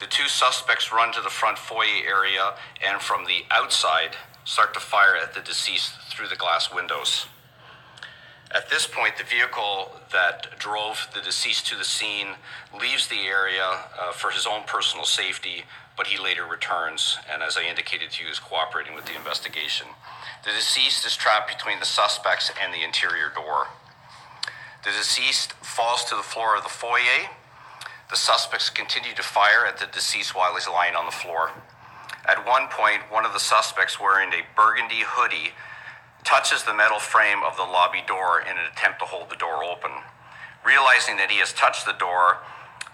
The two suspects run to the front foyer area and from the outside start to fire at the deceased through the glass windows. At this point, the vehicle that drove the deceased to the scene leaves the area for his own personal safety, but he later returns, and as I indicated to you, is cooperating with the investigation. The deceased is trapped between the suspects and the interior door. The deceased falls to the floor of the foyer. The suspects continue to fire at the deceased while he's lying on the floor. At one point, one of the suspects wearing a burgundy hoodie touches the metal frame of the lobby door in an attempt to hold the door open. Realizing that he has touched the door,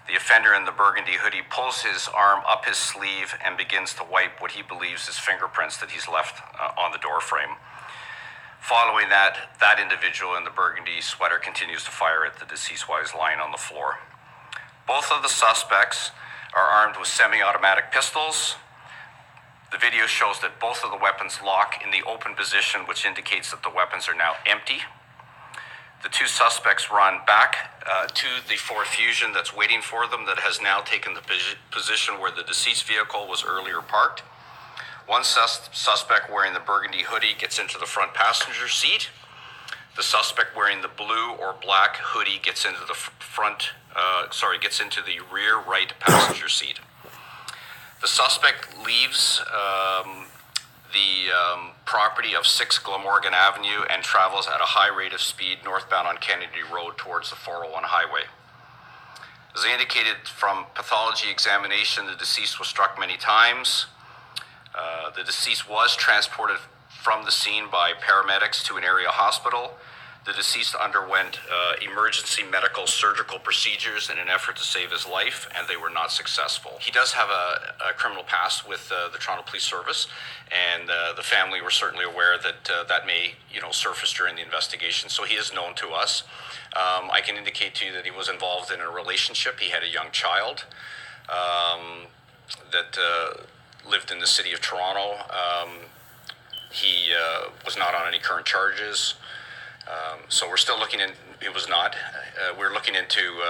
the offender in the burgundy hoodie pulls his arm up his sleeve and begins to wipe what he believes is fingerprints that he's left on the door frame. Following that individual in the burgundy sweater continues to fire at the deceased while he's lying on the floor. Both of the suspects are armed with semi-automatic pistols. The video shows that both of the weapons lock in the open position, which indicates that the weapons are now empty. The two suspects run back to the Ford Fusion that's waiting for them, that has now taken the position where the deceased vehicle was earlier parked. One suspect wearing the burgundy hoodie gets into the front passenger seat. The suspect wearing the blue or black hoodie gets into the gets into the rear right passenger seat. The suspect leaves the property of 6 Glamorgan Avenue and travels at a high rate of speed northbound on Kennedy Road towards the 401 highway. As I indicated from pathology examination, the deceased was struck many times. The deceased was transported from the scene by paramedics to an area hospital. The deceased underwent emergency medical surgical procedures in an effort to save his life, and they were not successful. He does have a criminal past with the Toronto Police Service, and the family were certainly aware that that may surface during the investigation, so he is known to us. I can indicate to you that he was involved in a relationship. He had a young child that lived in the city of Toronto. He was not on any current charges. So we're still looking in. It was not. We're looking into,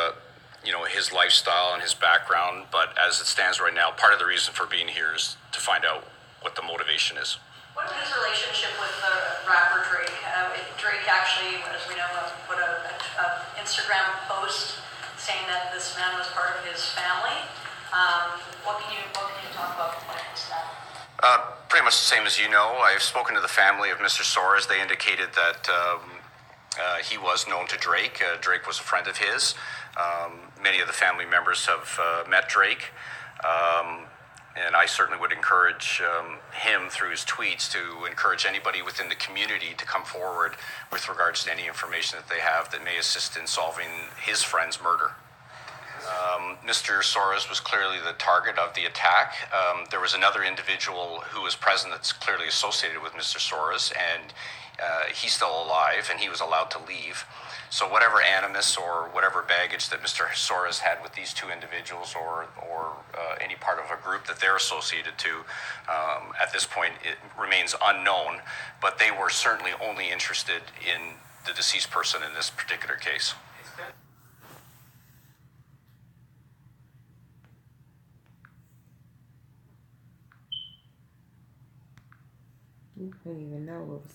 his lifestyle and his background. But as it stands right now, part of the reason for being here is to find out what the motivation is. What's his relationship with the rapper Drake? Drake actually, as we know, put an Instagram post saying that this man was part of his family. What can you talk about when it comes to that? Pretty much the same as you know. I've spoken to the family of Mr. Soares. They indicated that he was known to Drake. Drake was a friend of his. Many of the family members have met Drake. And I certainly would encourage him through his tweets to encourage anybody within the community to come forward with regards to any information that they have that may assist in solving his friend's murder. Mr. Soares was clearly the target of the attack. There was another individual who was present that's clearly associated with Mr. Soares, and he's still alive, and he was allowed to leave. So whatever animus or whatever baggage that Mr. Soares had with these two individuals or any part of a group that they're associated to, at this point, it remains unknown. But they were certainly only interested in the deceased person in this particular case. You couldn't even know what was